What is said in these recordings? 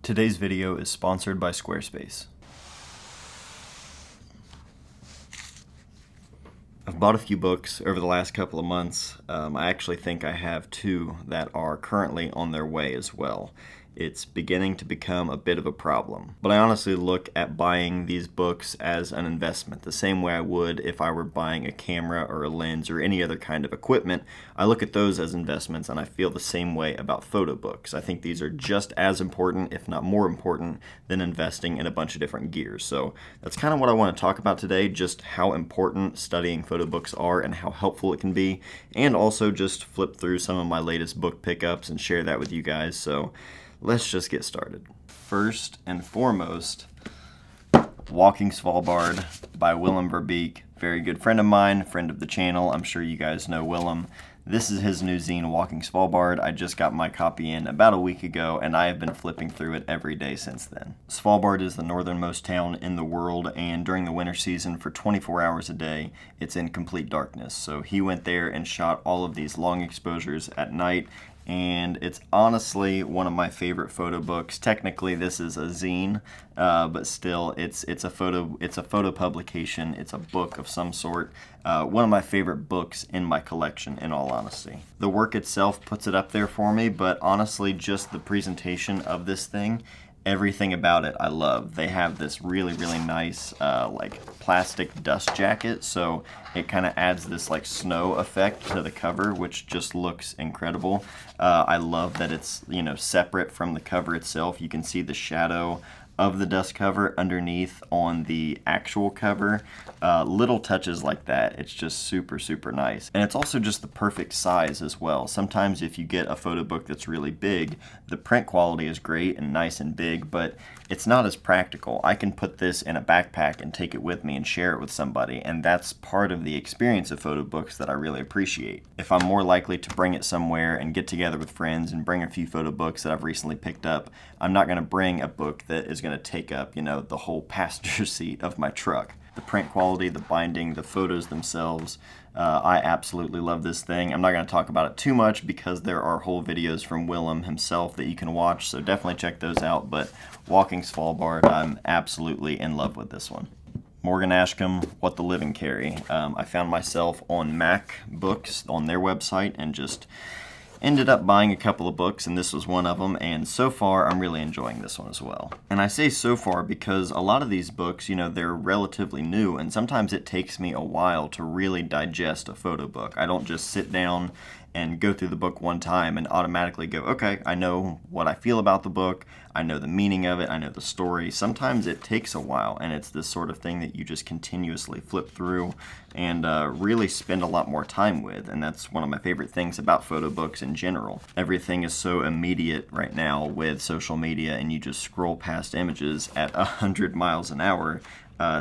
Today's video is sponsored by Squarespace. I've bought a few books over the last couple of months. I actually think I have two that are currently on their way as well. It's beginning to become a bit of a problem. But I honestly look at buying these books as an investment, the same way I would if I were buying a camera or a lens or any other kind of equipment. I look at those as investments, and I feel the same way about photo books. I think these are just as important, if not more important, than investing in a bunch of different gears. So that's kind of what I want to talk about today, just how important studying photo books are and how helpful it can be, and also just flip through some of my latest book pickups and share that with you guys. So let's just get started. First and foremost, Walking Svalbard by Willem Verbeeck. Very good friend of mine, friend of the channel. I'm sure you guys know Willem. This is his new zine, Walking Svalbard. I just got my copy in about a week ago, and I have been flipping through it every day since then. Svalbard is the northernmost town in the world, and during the winter season, for 24 hours a day, it's in complete darkness. So he went there and shot all of these long exposures at night, and it's honestly one of my favorite photo books. Technically, this is a zine, but still, it's a photo publication. It's a book of some sort. One of my favorite books in my collection, in all honesty. The work itself puts it up there for me, but honestly, just the presentation of this thing, everything about it I love. They have this really nice like plastic dust jacket, so it kind of adds this like snow effect to the cover, which just looks incredible. I love that it's, you know, separate from the cover itself. You can see the shadow of the dust cover underneath on the actual cover. Little touches like that, it's just super nice. And it's also just the perfect size as well. Sometimes if you get a photo book that's really big, the print quality is great and nice and big, but it's not as practical. I can put this in a backpack and take it with me and share it with somebody, and that's part of the experience of photo books that I really appreciate. If I'm more likely to bring it somewhere and get together with friends and bring a few photo books that I've recently picked up, I'm not gonna bring a book that is gonna take up, you know, the whole passenger seat of my truck. The print quality, the binding, the photos themselves, I absolutely love this thing. I'm not going to talk about it too much because there are whole videos from Willem himself that you can watch, so definitely check those out. But Walking Svalbard, I'm absolutely in love with this one. Morgan Ashcombe, What the Living Carry. I found myself on Mac Books on their website and just ended up buying a couple of books, and this was one of them, and so far I'm really enjoying this one as well. And I say so far because a lot of these books, you know, they're relatively new, and sometimes it takes me a while to really digest a photo book. I don't just sit down and go through the book one time and automatically go, okay, I know what I feel about the book, I know the meaning of it, I know the story. Sometimes it takes a while, and it's this sort of thing that you just continuously flip through and really spend a lot more time with, and that's one of my favorite things about photo books in general. Everything is so immediate right now with social media, and you just scroll past images at 100 miles an hour.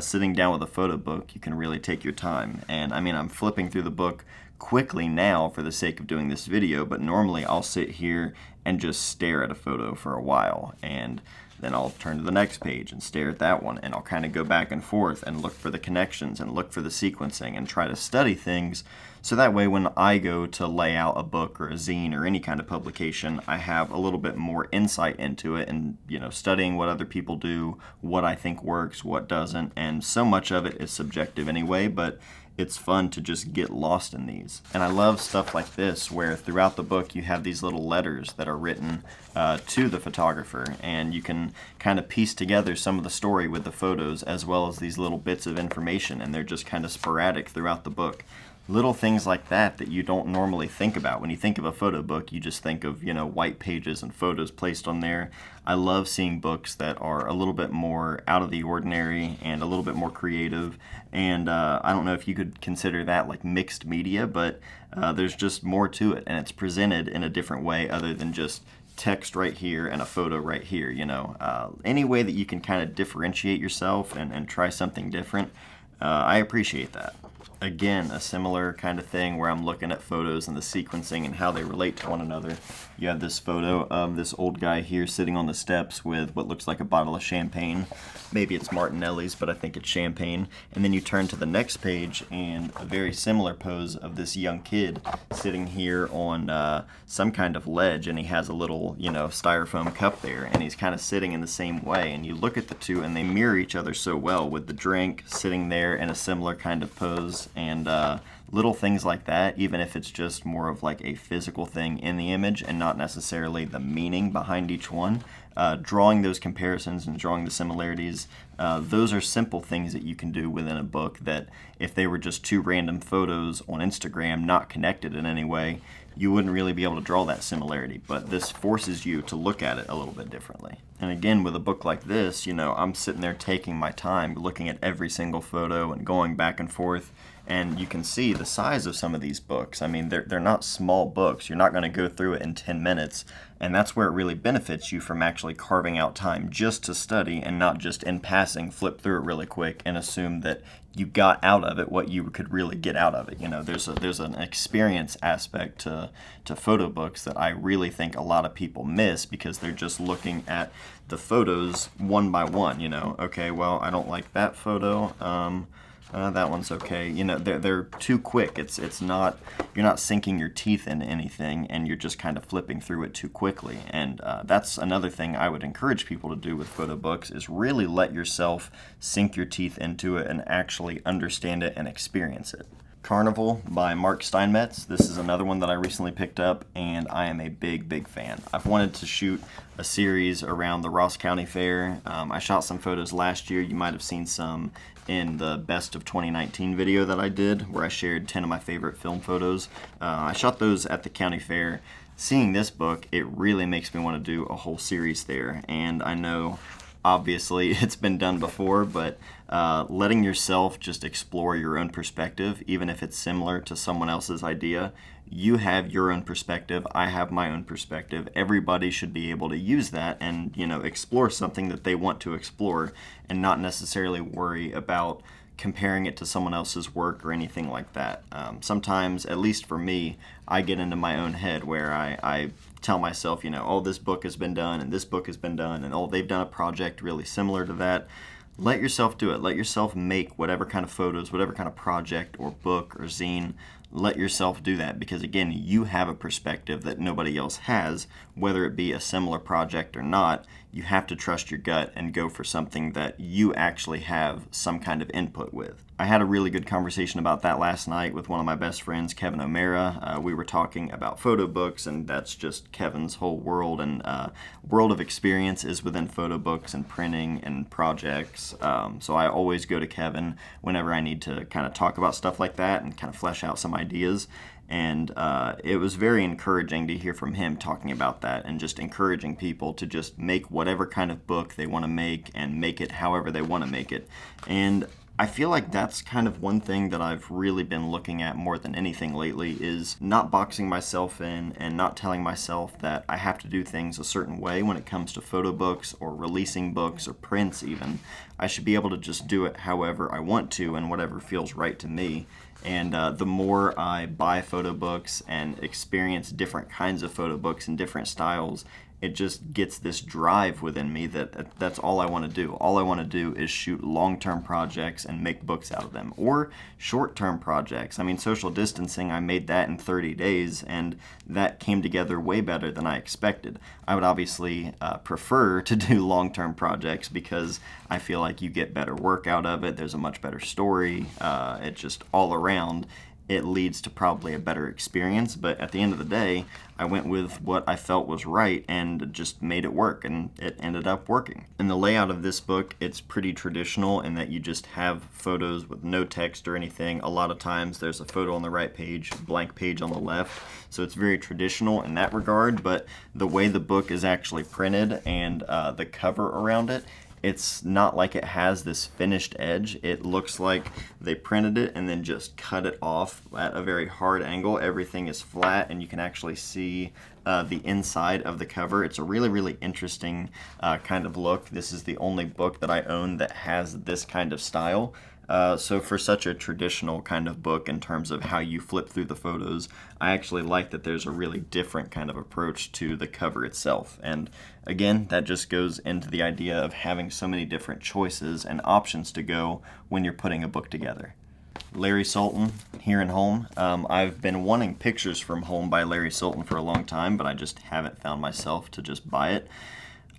Sitting down with a photo book, you can really take your time, and I mean, I'm flipping through the book quickly now for the sake of doing this video, but normally I'll sit here and just stare at a photo for a while, and then I'll turn to the next page and stare at that one, and I'll kind of go back and forth and look for the connections and look for the sequencing and try to study things, so that way when I go to lay out a book or a zine or any kind of publication, I have a little bit more insight into it, and, you know, studying what other people do, what I think works, what doesn't, and so much of it is subjective anyway, but it's fun to just get lost in these. And I love stuff like this, where throughout the book you have these little letters that are written to the photographer, and you can kind of piece together some of the story with the photos as well as these little bits of information, and they're just kind of sporadic throughout the book. Little things like that that you don't normally think about. When you think of a photo book, you just think of, you know, white pages and photos placed on there. I love seeing books that are a little bit more out of the ordinary and a little bit more creative, and I don't know if you could consider that like mixed media, but there's just more to it, and it's presented in a different way other than just text right here and a photo right here, you know. Any way that you can kind of differentiate yourself and try something different, I appreciate that. Again, a similar kind of thing where I'm looking at photos and the sequencing and how they relate to one another. You have this photo of this old guy here sitting on the steps with what looks like a bottle of champagne. Maybe it's Martinelli's, but I think it's champagne. And then you turn to the next page and a very similar pose of this young kid sitting here on some kind of ledge, and he has a little, styrofoam cup there, and he's kind of sitting in the same way. And you look at the two and they mirror each other so well, with the drink sitting there in a similar kind of pose. And little things like that, even if it's just more of like a physical thing in the image and not necessarily the meaning behind each one, drawing those comparisons and drawing the similarities, those are simple things that you can do within a book that if they were just two random photos on Instagram not connected in any way, you wouldn't really be able to draw that similarity. But this forces you to look at it a little bit differently. And again, with a book like this, I'm sitting there taking my time, looking at every single photo and going back and forth. And you can see the size of some of these books. I mean, they're not small books. You're not going to go through it in 10 minutes. And that's where it really benefits you from actually carving out time just to study and not just in passing flip through it really quick and assume that you got out of it what you could really get out of it. There's an experience aspect to photo books that I really think a lot of people miss because they're just looking at the photos one by one. Okay, well, I don't like that photo. That one's okay. They're too quick. It's not, you're not sinking your teeth into anything, and you're just kind of flipping through it too quickly. And that's another thing I would encourage people to do with photo books, is really let yourself sink your teeth into it and actually understand it and experience it. Carnival by Mark Steinmetz. This is another one that I recently picked up, and I am a big fan. I've wanted to shoot a series around the Ross County Fair. I shot some photos last year. You might have seen some in the Best of 2019 video that I did, where I shared 10 of my favorite film photos. I shot those at the county fair. Seeing this book, it really makes me want to do a whole series there, and I know obviously it's been done before, but letting yourself just explore your own perspective, even if it's similar to someone else's idea. You have your own perspective, I have my own perspective. Everybody should be able to use that and, explore something that they want to explore and not necessarily worry about comparing it to someone else's work or anything like that. Sometimes, at least for me, I get into my own head where I tell myself, oh, this book has been done and this book has been done and oh, they've done a project really similar to that. Let yourself do it. Let yourself make whatever kind of photos, whatever kind of project or book or zine. Let yourself do that, because again, you have a perspective that nobody else has, whether it be a similar project or not. You have to trust your gut and go for something that you actually have some kind of input with. I had a really good conversation about that last night with one of my best friends, Kevin O'Mara. We were talking about photo books, and that's just Kevin's whole world, and world of experience is within photo books and printing and projects. So I always go to Kevin whenever I need to kind of talk about stuff like that and kind of flesh out some ideas. And it was very encouraging to hear from him talking about that and just encouraging people to just make whatever kind of book they want to make and make it however they want to make it. And I feel like that's kind of one thing that I've really been looking at more than anything lately, is not boxing myself in and not telling myself that I have to do things a certain way when it comes to photo books or releasing books or prints even. I should be able to just do it however I want to and whatever feels right to me. And the more I buy photo books and experience different kinds of photo books in different styles, it just gets this drive within me that that's all I want to do. All I want to do is shoot long-term projects and make books out of them, or short-term projects. I mean, social distancing, I made that in 30 days, and that came together way better than I expected. I would obviously prefer to do long-term projects because I feel like you get better work out of it. There's a much better story. It just all around, it leads to probably a better experience. But at the end of the day, I went with what I felt was right and just made it work, and it ended up working. And the layout of this book, it's pretty traditional in that you just have photos with no text or anything. A lot of times there's a photo on the right page, blank page on the left. So it's very traditional in that regard, but the way the book is actually printed and the cover around it, it's not like it has this finished edge. It looks like they printed it and then just cut it off at a very hard angle. Everything is flat and you can actually see the inside of the cover. It's a really interesting kind of look. This is the only book that I own that has this kind of style. So for such a traditional kind of book in terms of how you flip through the photos, I actually like that there's a really different kind of approach to the cover itself. And again, that just goes into the idea of having so many different choices and options to go when you're putting a book together. Larry Sultan here in Home. I've been wanting pictures from Home by Larry Sultan for a long time, but I just haven't found myself to just buy it.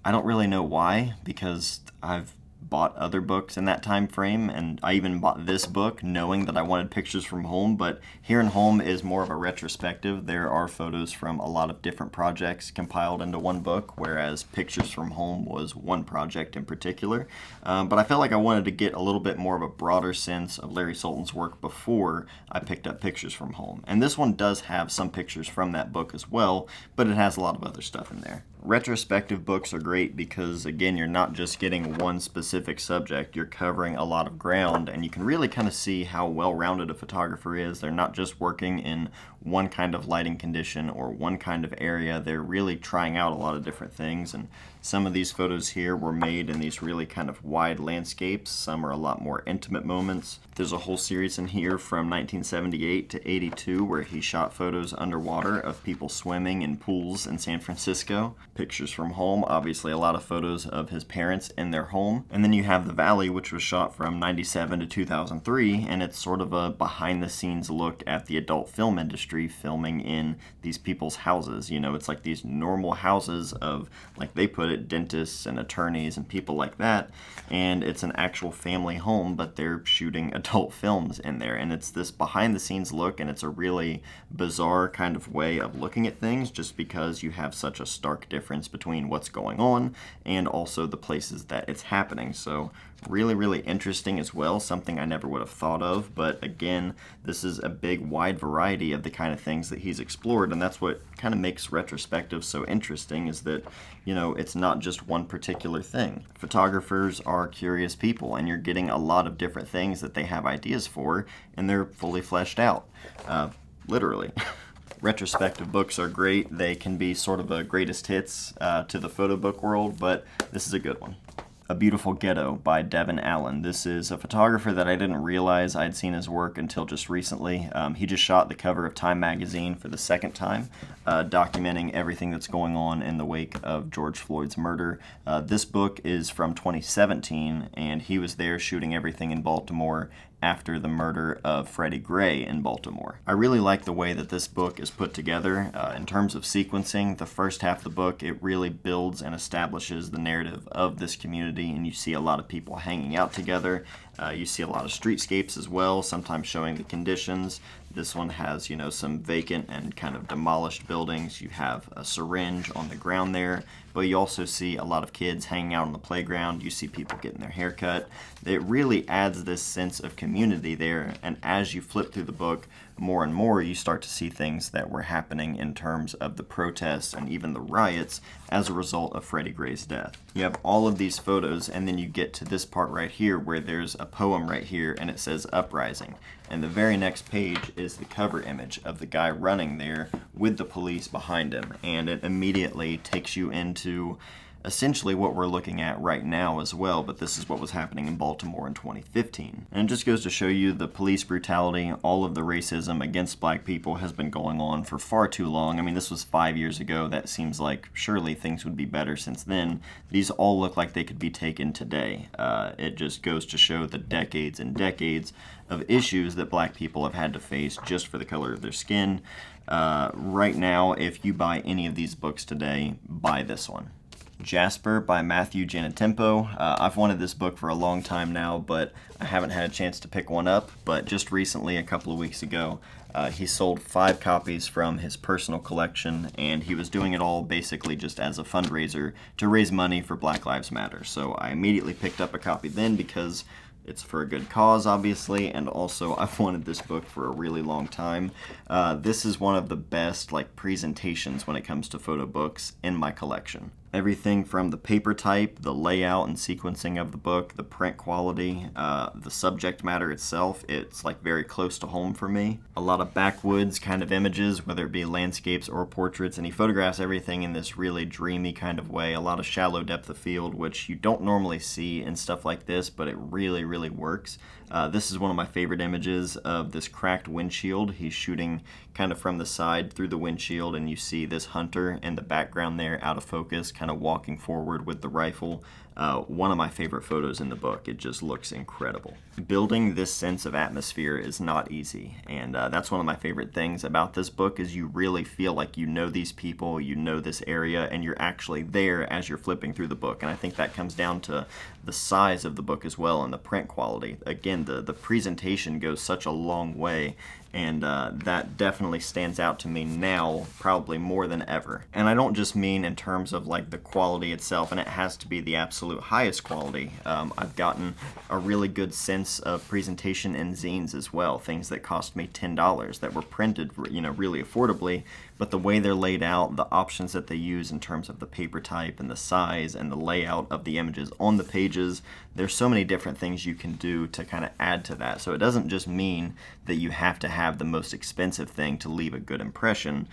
I don't really know why, because I've bought other books in that time frame, and I even bought this book knowing that I wanted pictures from Home, but Here in Home is more of a retrospective. There are photos from a lot of different projects compiled into one book, whereas Pictures from Home was one project in particular. But I felt like I wanted to get a little bit more of a broader sense of Larry Sultan's work before I picked up Pictures from Home. And this one does have some pictures from that book as well, but it has a lot of other stuff in there. Retrospective books are great because, again, you're not just getting one specific subject, you're covering a lot of ground, and you can really kind of see how well-rounded a photographer is. They're not just working in one kind of lighting condition or one kind of area. They're really trying out a lot of different things, and some of these photos here were made in these really kind of wide landscapes. Some are a lot more intimate moments. There's a whole series in here from 1978 to 82 where he shot photos underwater of people swimming in pools in San Francisco. Pictures from Home, obviously a lot of photos of his parents in their home. And then you have The Valley, which was shot from 97 to 2003, and it's sort of a behind-the-scenes look at the adult film industry filming in these people's houses. You know, it's like these normal houses of, like they put it, dentists and attorneys and people like that, and it's an actual family home, but they're shooting adult films in there, and it's this behind-the-scenes look, and it's a really bizarre kind of way of looking at things just because you have such a stark difference between what's going on and also the places that it's happening. So really, really interesting as well, something I never would have thought of, but again, this is a big, wide variety of the kind of things that he's explored, and that's what kind of makes retrospective so interesting, is that, you know, it's not just one particular thing. Photographers are curious people, and you're getting a lot of different things that they have ideas for, and they're fully fleshed out, literally. Retrospective books are great. They can be sort of a greatest hits to the photo book world, but this is a good one. A Beautiful Ghetto by Devin Allen. This is a photographer that I didn't realize I'd seen his work until just recently. He just shot the cover of Time magazine for the second time, documenting everything that's going on in the wake of George Floyd's murder. This book is from 2017, and he was there shooting everything in Baltimore after the murder of Freddie Gray in Baltimore. I really like the way that this book is put together. In terms of sequencing, the first half of the book, it really builds and establishes the narrative of this community, and you see a lot of people hanging out together. You see a lot of streetscapes as well, sometimes showing the conditions. This one has, you know, some vacant and kind of demolished buildings. You have a syringe on the ground there, but you also see a lot of kids hanging out on the playground. You see people getting their hair cut. It really adds this sense of community there, and as you flip through the book more and more, you start to see things that were happening in terms of the protests and even the riots as a result of Freddie Gray's death. You have all of these photos, and then you get to this part right here where there's a poem right here, and it says Uprising. And the very next page is the cover image of the guy running there with the police behind him, and it immediately takes you into essentially what we're looking at right now as well, but this is what was happening in Baltimore in 2015. And it just goes to show you the police brutality, all of the racism against black people has been going on for far too long. I mean, this was 5 years ago. That seems like surely things would be better since then. These all look like they could be taken today. It just goes to show the decades and decades of issues that black people have had to face just for the color of their skin. Right now, if you buy any of these books today, buy this one. Jasper by Matthew Janatempo. I've wanted this book for a long time now, but I haven't had a chance to pick one up. But just recently, a couple of weeks ago, he sold 5 copies from his personal collection, and he was doing it all basically just as a fundraiser to raise money for Black Lives Matter. So I immediately picked up a copy then because it's for a good cause, obviously, and also I've wanted this book for a really long time. This is one of the best presentations when it comes to photo books in my collection. Everything from the paper type, the layout and sequencing of the book, the print quality, the subject matter itself, it's like very close to home for me. A lot of backwoods kind of images, whether it be landscapes or portraits, and he photographs everything in this really dreamy kind of way. A lot of shallow depth of field, which you don't normally see in stuff like this, but it really, really works. This is one of my favorite images of this cracked windshield. He's shooting kind of from the side through the windshield, and you see this hunter in the background there out of focus, kind of walking forward with the rifle. One of my favorite photos in the book. It just looks incredible. Building this sense of atmosphere is not easy, and that's one of my favorite things about this book is you really feel like you know these people, you know this area, and you're actually there as you're flipping through the book. And I think that comes down to the size of the book as well and the print quality. Again, the presentation goes such a long way, and that definitely stands out to me now probably more than ever. And I don't just mean in terms of like the quality itself, and it has to be the absolute highest quality. I've gotten a really good sense of presentation in zines as well, things that cost me $10 that were printed, you know, really affordably, but the way they're laid out, the options that they use in terms of the paper type and the size and the layout of the images on the pages, there's so many different things you can do to kind of add to that. So it doesn't just mean that you have to have the most expensive thing to leave a good impression.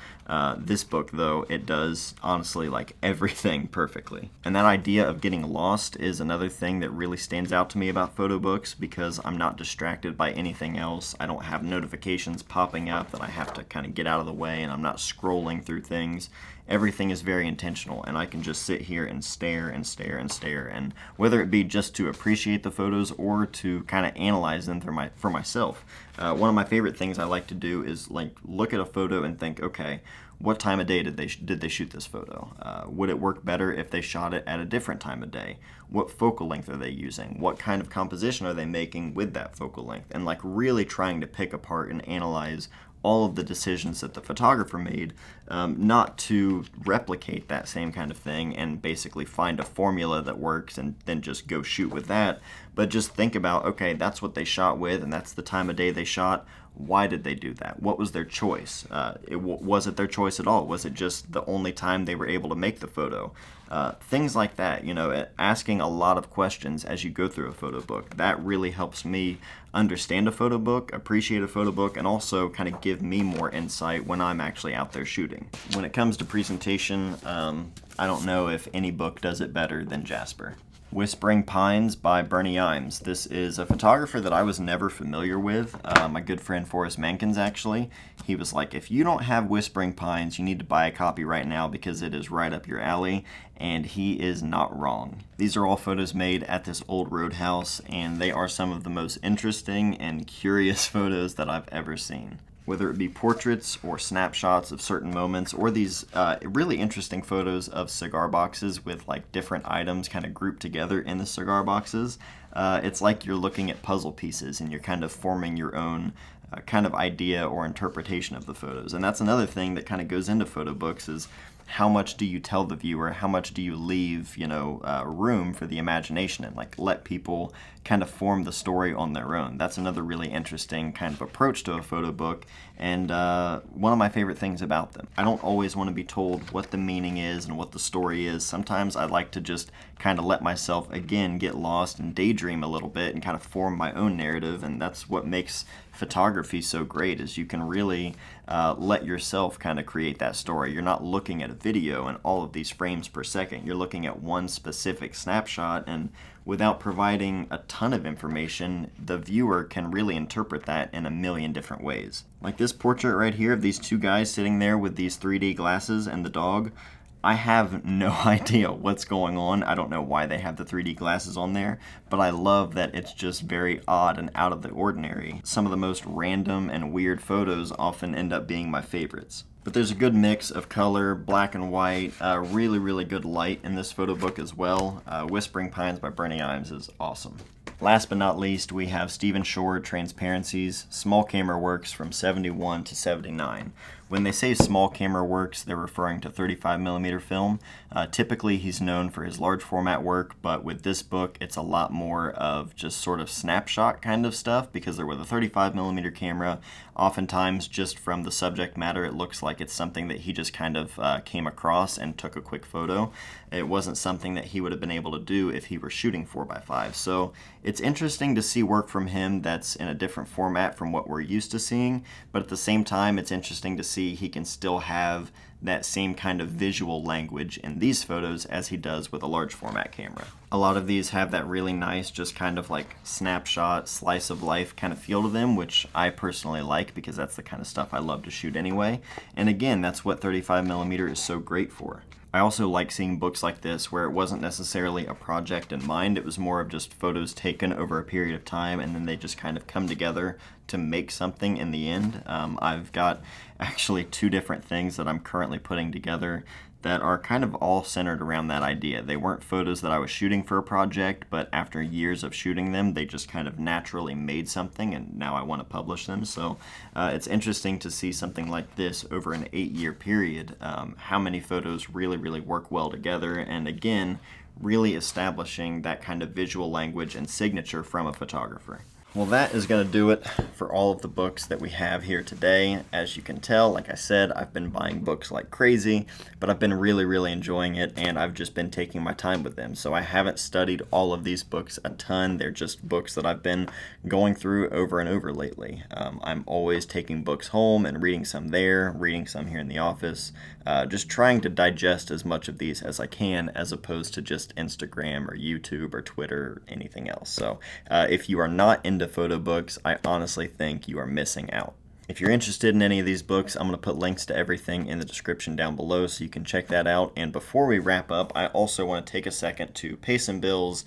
This book, though, it does honestly like everything perfectly. And that idea of getting lost is another thing that really stands out to me about photo books, because I'm not distracted by anything else. I don't have notifications popping up that I have to kind of get out of the way, and I'm not scrolling through things. Everything is very intentional, and I can just sit here and stare and stare and stare, and whether it be just to appreciate the photos or to kind of analyze them for myself. One of my favorite things I like to do is like look at a photo and think, okay, what time of day did they shoot this photo? Would it work better if they shot it at a different time of day? What focal length are they using? What kind of composition are they making with that focal length? And like really trying to pick apart and analyze all of the decisions that the photographer made, not to replicate that same kind of thing and basically find a formula that works and then just go shoot with that, but just think about, okay, that's what they shot with and that's the time of day they shot. Why did they do that? What was their choice? Was it their choice at all? Was it just the only time they were able to make the photo? Things like that, you know, asking a lot of questions as you go through a photo book. That really helps me understand a photo book, appreciate a photo book, and also kind of give me more insight when I'm actually out there shooting. When it comes to presentation, I don't know if any book does it better than Jasper. Whispering Pines by Bernie Imes. This is a photographer that I was never familiar with. My good friend Forrest Mankins, actually. He was like, if you don't have Whispering Pines, you need to buy a copy right now because it is right up your alley, and he is not wrong. These are all photos made at this old roadhouse, and they are some of the most interesting and curious photos that I've ever seen. Whether it be portraits or snapshots of certain moments, or these really interesting photos of cigar boxes with like different items kind of grouped together in the cigar boxes. It's like you're looking at puzzle pieces and you're kind of forming your own kind of idea or interpretation of the photos. And that's another thing that kind of goes into photo books is how much do you tell the viewer? How much do you leave, you know, room for the imagination and like let people kind of form the story on their own? That's another really interesting kind of approach to a photo book, and one of my favorite things about them. I don't always want to be told what the meaning is and what the story is. Sometimes I like to just kind of let myself, again, get lost and daydream a little bit and kind of form my own narrative, and that's what makes photography so great, is you can really let yourself kind of create that story. You're not looking at a video and all of these frames per second. You're looking at one specific snapshot, and without providing a ton of information, the viewer can really interpret that in a million different ways. Like this portrait right here of these two guys sitting there with these 3D glasses and the dog. I have no idea what's going on. I don't know why they have the 3D glasses on there, but I love that it's just very odd and out of the ordinary. Some of the most random and weird photos often end up being my favorites. But there's a good mix of color, black and white, really, really good light in this photo book as well. Whispering Pines by Bernie Imes is awesome. Last but not least, we have Stephen Shore Transparencies, Small Camera Works from 71 to 79. When they say small camera works, they're referring to 35mm film. Typically, he's known for his large format work, but with this book, it's a lot more of just sort of snapshot kind of stuff because they're with a 35mm camera. Oftentimes, just from the subject matter, it looks like it's something that he just kind of came across and took a quick photo. It wasn't something that he would have been able to do if he were shooting 4x5. So it's interesting to see work from him that's in a different format from what we're used to seeing, but at the same time, it's interesting to see he can still have that same kind of visual language in these photos as he does with a large format camera. A lot of these have that really nice, just kind of like snapshot, slice of life kind of feel to them, which I personally like because that's the kind of stuff I love to shoot anyway. And again, that's what 35mm is so great for. I also like seeing books like this where it wasn't necessarily a project in mind, it was more of just photos taken over a period of time and then they just kind of come together to make something in the end. I've got actually 2 different things that I'm currently putting together that are kind of all centered around that idea. They weren't photos that I was shooting for a project, but after years of shooting them, they just kind of naturally made something, and now I want to publish them. So it's interesting to see something like this over an 8-year period, how many photos really work well together, and again, really establishing that kind of visual language and signature from a photographer. Well, that is going to do it for all of the books that we have here today. As you can tell, like I said, I've been buying books like crazy, but I've been really enjoying it, and I've just been taking my time with them. So I haven't studied all of these books a ton. They're just books that I've been going through over and over lately. I'm always taking books home and reading some there, reading some here in the office, just trying to digest as much of these as I can, as opposed to just Instagram or YouTube or Twitter or anything else. So if you are not into photo books, I honestly think you are missing out. If you're interested in any of these books, I'm going to put links to everything in the description down below so you can check that out. And before we wrap up, I also want to take a second to pay some bills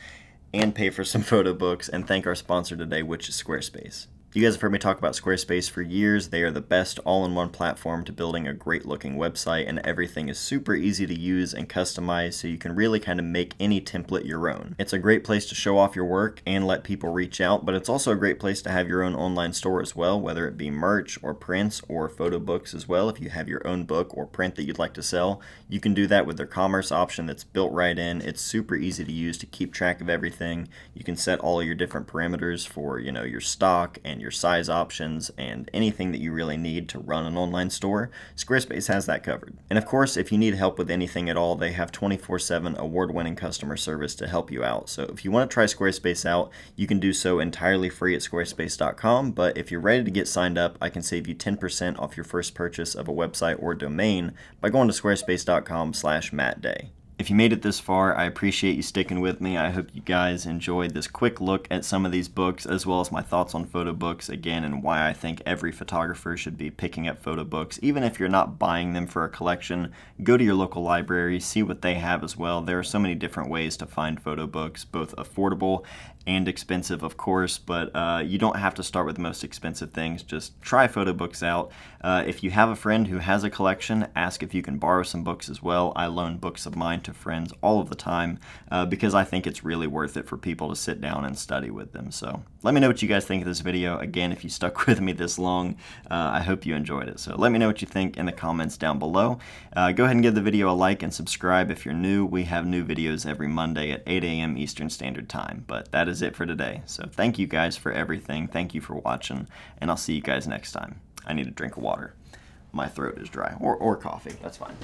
and pay for some photo books and thank our sponsor today, which is Squarespace. You guys have heard me talk about Squarespace for years. They are the best all-in-one platform to building a great-looking website, and everything is super easy to use and customize, so you can really kind of make any template your own. It's a great place to show off your work and let people reach out, but it's also a great place to have your own online store as well, whether it be merch or prints or photo books as well. If you have your own book or print that you'd like to sell, you can do that with their commerce option that's built right in. It's super easy to use to keep track of everything. You can set all of your different parameters for, you know, your stock and your size options and anything that you really need to run an online store. Squarespace has that covered. And of course, if you need help with anything at all, they have 24/7 award-winning customer service to help you out. So if you want to try Squarespace out, you can do so entirely free at squarespace.com, but if you're ready to get signed up, I can save you 10% off your first purchase of a website or domain by going to squarespace.com/MattDay. If you made it this far, I appreciate you sticking with me. I hope you guys enjoyed this quick look at some of these books, as well as my thoughts on photo books, again, and why I think every photographer should be picking up photo books. Even if you're not buying them for a collection, go to your local library, see what they have as well. There are so many different ways to find photo books, both affordable and expensive, of course, but you don't have to start with the most expensive things. Just try photo books out. If you have a friend who has a collection, ask if you can borrow some books as well. I loan books of mine to friends all of the time because I think it's really worth it for people to sit down and study with them. So let me know what you guys think of this video. Again, if you stuck with me this long, I hope you enjoyed it. So let me know what you think in the comments down below. Go ahead and give the video a like and subscribe if you're new. We have new videos every Monday at 8 a.m. Eastern Standard Time. But that is it for today. So thank you guys for everything. Thank you for watching, and I'll see you guys next time. I need a drink of water. My throat is dry, or coffee. That's fine.